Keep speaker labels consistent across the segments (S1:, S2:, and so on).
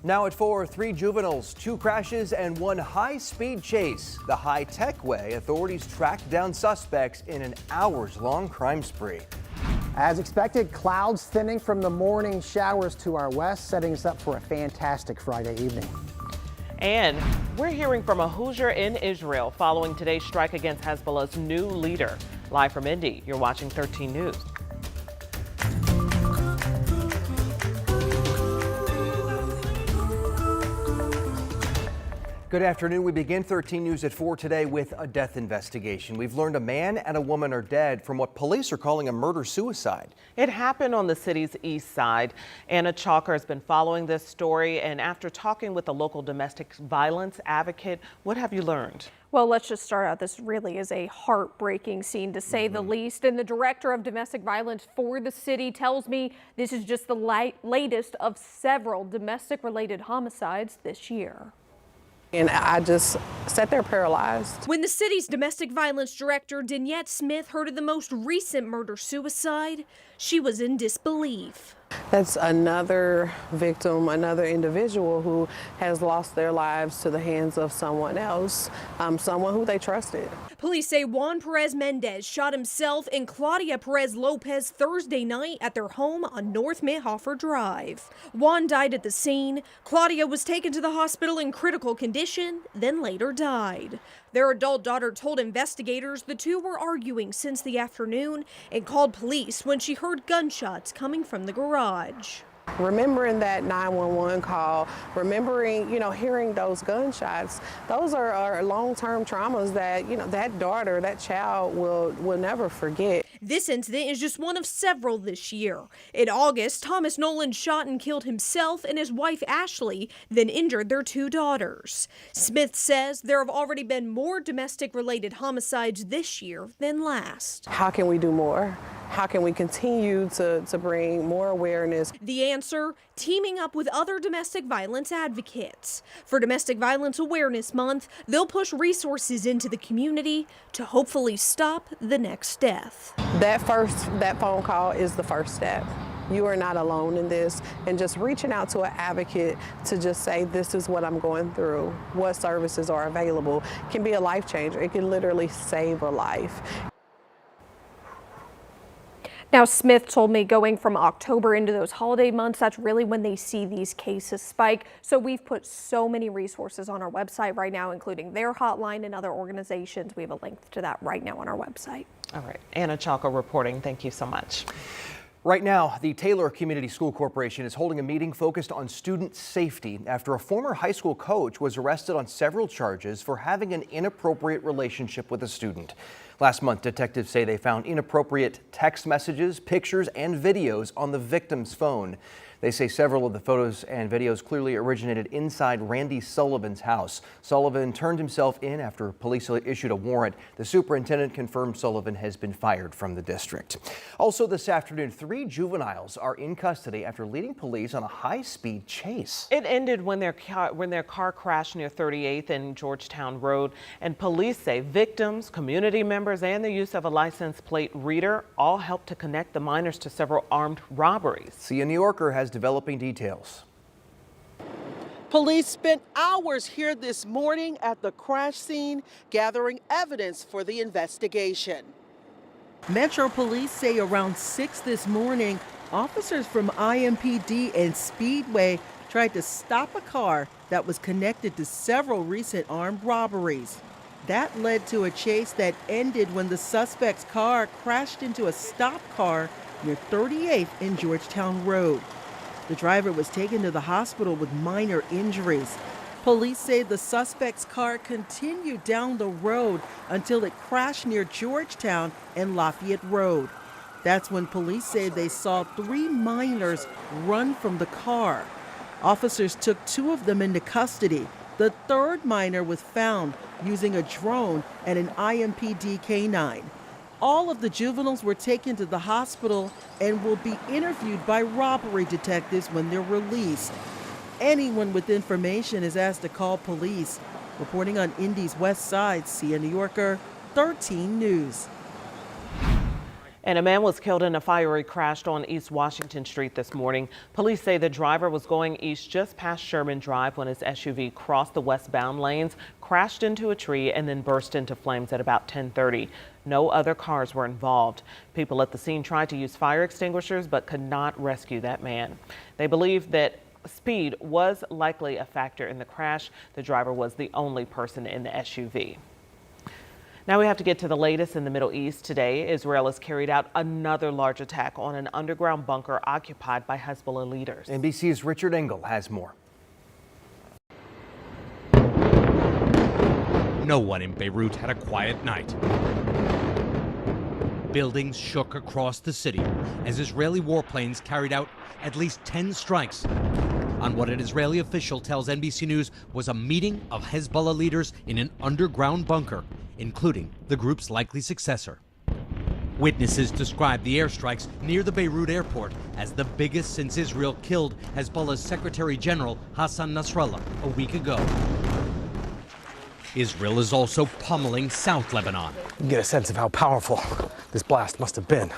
S1: Now at 4, 3 juveniles, 2 crashes, and 1 high-speed chase. The high-tech way, authorities tracked down suspects in an hours-long crime spree.
S2: As expected, clouds thinning from the morning showers to our west, setting us up for a fantastic Friday evening.
S3: And we're hearing from a Hoosier in Israel following today's strike against Hezbollah's new leader. Live from Indy, you're watching 13 News.
S1: Good afternoon. We begin 13 News at 4 today with a death investigation. We've learned a man and a woman are dead from what police are calling a murder-suicide.
S3: It happened on the city's east side. Anna Chalker has been following this story, and after talking with a local domestic violence advocate, what have you learned?
S4: Well, let's just start out. This really is a heartbreaking scene, to say the least. And the director of domestic violence for the city tells me this is just the latest of several domestic-related homicides this year.
S5: And I just sat there paralyzed.
S6: When the city's domestic violence director, Daniette Smith, heard of the most recent murder-suicide, she was in disbelief.
S5: That's another victim, another individual who has lost their lives to the hands of someone else, someone who they trusted.
S6: Police say Juan Perez Mendez shot himself and Claudia Perez Lopez Thursday night at their home on North Mayhofer Drive. Juan died at the scene. Claudia was taken to the hospital in critical condition, then later died. Their adult daughter told investigators the two were arguing since the afternoon and called police when she heard gunshots coming from the garage.
S5: Remembering that 911 call, remembering, hearing those gunshots, those are long-term traumas that, that daughter, that child will never forget.
S6: This incident is just one of several this year. In August, Thomas Nolan shot and killed himself and his wife Ashley, then injured their 2 daughters. Smith says there have already been more domestic-related homicides this year than last.
S5: How can we do more? How can we continue to bring more awareness?
S6: The answer, teaming up with other domestic violence advocates. For Domestic Violence Awareness Month, they'll push resources into the community to hopefully stop the next death.
S5: That phone call is the first step. You are not alone in this, and just reaching out to an advocate to just say, this is what I'm going through, what services are available, can be a life changer. It can literally save a life.
S4: Now, Smith told me going from October into those holiday months, that's really when they see these cases spike. So we've put so many resources on our website right now, including their hotline and other organizations. We have a link to that right now on our website.
S3: All right. Anna Chalker reporting. Thank you so much.
S1: Right now, the Taylor Community School Corporation is holding a meeting focused on student safety after a former high school coach was arrested on several charges for having an inappropriate relationship with a student. Last month, detectives say they found inappropriate text messages, pictures, and videos on the victim's phone. They say several of the photos and videos clearly originated inside Randy Sullivan's house. Sullivan turned himself in after police issued a warrant. The superintendent confirmed Sullivan has been fired from the district. Also this afternoon, 3 juveniles are in custody after leading police on a high-speed chase.
S3: It ended when their car crashed near 38th and Georgetown Road, and police say victims, community members, and the use of a license plate reader all helped to connect the minors to several armed robberies.
S1: See, a New Yorker has developing details.
S7: Police spent hours here this morning at the crash scene, gathering evidence for the investigation. Metro Police say around 6 this morning, officers from IMPD and Speedway tried to stop a car that was connected to several recent armed robberies. That led to a chase that ended when the suspect's car crashed into a stopped car near 38th and Georgetown Road. The driver was taken to the hospital with minor injuries. Police say the suspect's car continued down the road until it crashed near Georgetown and Lafayette Road. That's when police say they saw 3 minors run from the car. Officers took 2 of them into custody. The 3rd minor was found using a drone and an IMPD canine. All of the juveniles were taken to the hospital and will be interviewed by robbery detectives when they're released. Anyone with information is asked to call police. Reporting on Indy's west side, See a New Yorker, 13 News.
S3: And a man was killed in a fiery crash on East Washington Street this morning. Police say the driver was going east just past Sherman Drive when his SUV crossed the westbound lanes, crashed into a tree, and then burst into flames at about 10:30. No other cars were involved. People at the scene tried to use fire extinguishers but could not rescue that man. They believe that speed was likely a factor in the crash. The driver was the only person in the SUV. Now we have to get to the latest in the Middle East. Today, Israel has carried out another large attack on an underground bunker occupied by Hezbollah leaders.
S1: NBC's Richard Engel has more.
S8: No one in Beirut had a quiet night. Buildings shook across the city as Israeli warplanes carried out at least 10 strikes on what an Israeli official tells NBC News was a meeting of Hezbollah leaders in an underground bunker, including the group's likely successor. Witnesses described the airstrikes near the Beirut airport as the biggest since Israel killed Hezbollah's Secretary General Hassan Nasrallah a week ago. Israel is also pummeling South Lebanon.
S2: You get a sense of how powerful this blast must have been,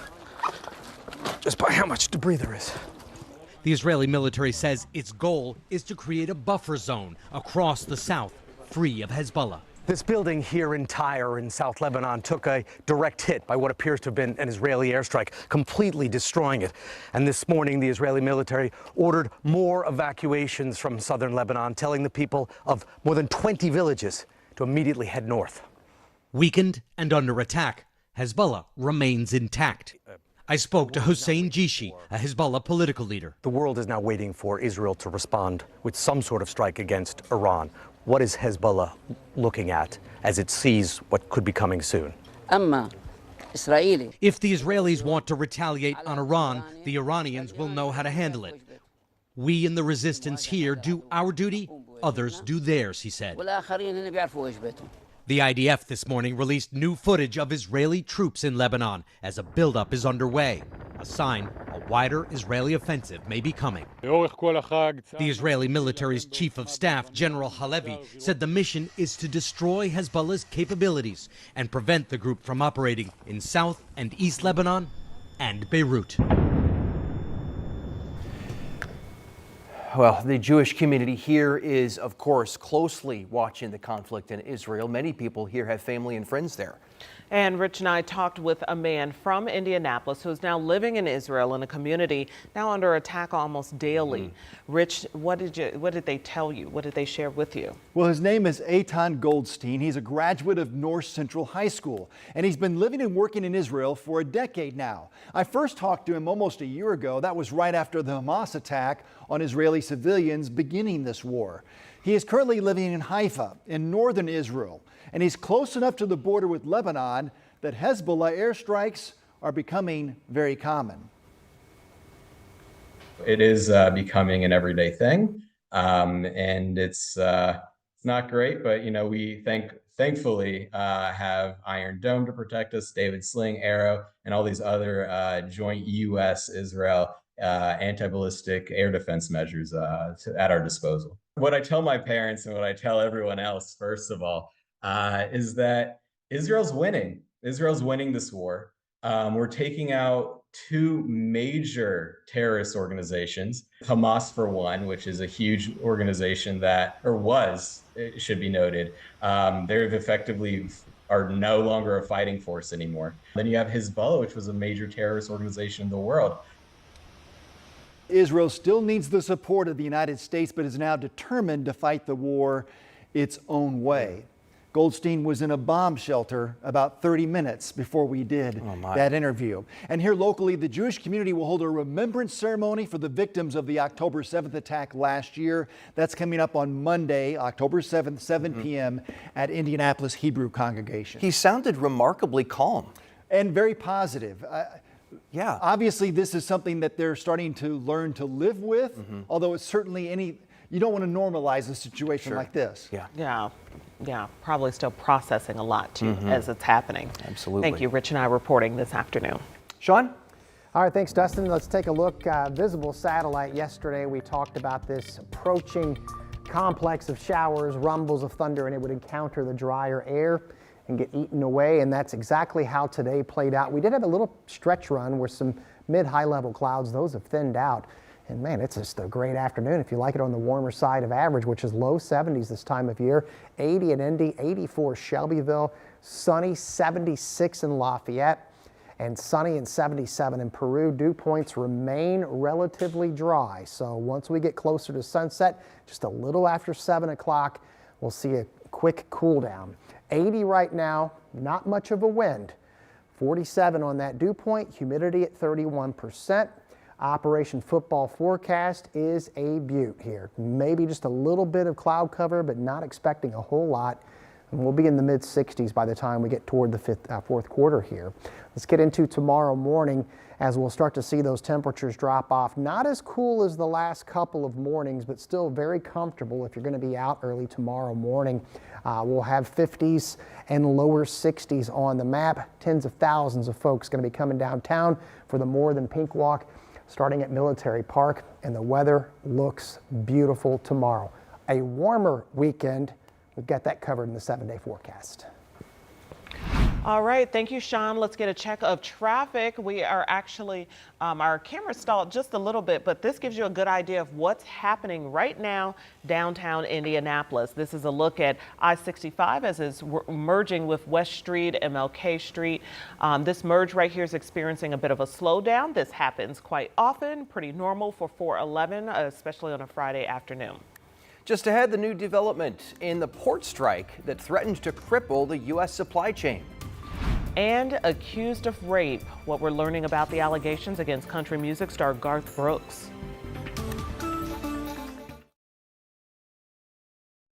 S2: just by how much debris there is.
S8: The Israeli military says its goal is to create a buffer zone across the south, free of Hezbollah.
S2: This building here in Tyre in South Lebanon took a direct hit by what appears to have been an Israeli airstrike, completely destroying it. And this morning, the Israeli military ordered more evacuations from southern Lebanon, telling the people of more than 20 villages to immediately head north.
S8: Weakened and under attack, Hezbollah remains intact. I spoke to Hussein Jishi, a Hezbollah political leader.
S2: The world is now waiting for Israel to respond with some sort of strike against Iran. What is Hezbollah looking at as it sees what could be coming soon?
S8: If the Israelis want to retaliate on Iran, the Iranians will know how to handle it. We in the resistance here do our duty, others do theirs, he said. The IDF this morning released new footage of Israeli troops in Lebanon as a buildup is underway, a sign a wider Israeli offensive may be coming. The Israeli military's chief of staff, General Halevi, said the mission is to destroy Hezbollah's capabilities and prevent the group from operating in South and East Lebanon and Beirut.
S1: Well, the Jewish community here is, of course, closely watching the conflict in Israel. Many people here have family and friends there.
S3: And Rich and I talked with a man from Indianapolis who's now living in Israel in a community now under attack almost daily. Rich, what did they tell you? What did they share with you?
S9: Well, his name is Eitan Goldstein. He's a graduate of North Central High School, and he's been living and working in Israel for a decade now. I first talked to him almost a year ago. That was right after the Hamas attack on Israeli civilians beginning this war. He is currently living in Haifa in northern Israel, and he's close enough to the border with Lebanon that Hezbollah airstrikes are becoming very common.
S10: It is becoming an everyday thing, and it's not great, but we thankfully have Iron Dome to protect us, David Sling, Arrow, and all these other joint U.S.-Israel anti-ballistic air defense measures at our disposal. What I tell my parents and what I tell everyone else, first of all, is that Israel's winning. Israel's winning this war. We're taking out two major terrorist organizations, Hamas for one, which is a huge organization it should be noted. They've effectively are no longer a fighting force anymore. Then you have Hezbollah, which was a major terrorist organization in the world.
S9: Israel still needs the support of the United States, but is now determined to fight the war its own way. Goldstein was in a bomb shelter about 30 minutes before we did that interview. And here locally, the Jewish community will hold a remembrance ceremony for the victims of the October 7th attack last year. That's coming up on Monday, October 7th, 7 p.m. at Indianapolis Hebrew Congregation.
S1: He sounded remarkably calm.
S9: And very positive.
S1: Yeah.
S9: Obviously, this is something that they're starting to learn to live with, although it's certainly you don't want to normalize a situation like this.
S3: Yeah, probably still processing a lot too as it's happening.
S1: Absolutely.
S3: Thank you, Rich and I reporting this afternoon.
S1: Sean?
S2: All right, thanks, Dustin. Let's take a look. Visible satellite yesterday, we talked about this approaching complex of showers, rumbles of thunder, and it would encounter the drier air.
S11: and get eaten away, and that's exactly how today played out. We did have a little stretch run where some mid-high level clouds, those have thinned out. And man, it's just a great afternoon if you like it on the warmer side of average, which is low 70s this time of year. 80 in Indy, 84 Shelbyville, sunny 76 in Lafayette, and sunny and 77 in Peru. Dew points remain relatively dry. So once we get closer to sunset, just a little after 7 o'clock, we'll see a quick cool down. 80 right now, not much of a wind. 47 on that dew point, humidity at 31%. Operation Football forecast is a beaut here. Maybe just a little bit of cloud cover, but not expecting a whole lot. And we'll be in the mid 60s by the time we get toward the fourth quarter here. Let's get into tomorrow morning as we'll start to see those temperatures drop off. Not as cool as the last couple of mornings, but still very comfortable if you're going to be out early tomorrow morning. We'll have 50s and lower 60s on the map. Tens of thousands of folks going to be coming downtown for the More Than Pink Walk, starting at Military Park, and the weather looks beautiful tomorrow. A warmer weekend. We've got that covered in the 7-day forecast.
S3: All right, thank you, Sean. Let's get a check of traffic. We are actually, our camera stalled just a little bit, but this gives you a good idea of what's happening right now downtown Indianapolis. This is a look at I-65 as it's merging with West Street, MLK Street. This merge right here is experiencing a bit of a slowdown. This happens quite often, pretty normal for 411, especially on a Friday afternoon.
S1: Just ahead, the new development in the port strike that threatens to cripple the U.S. supply chain.
S3: And accused of rape, what we're learning about the allegations against country music star Garth Brooks.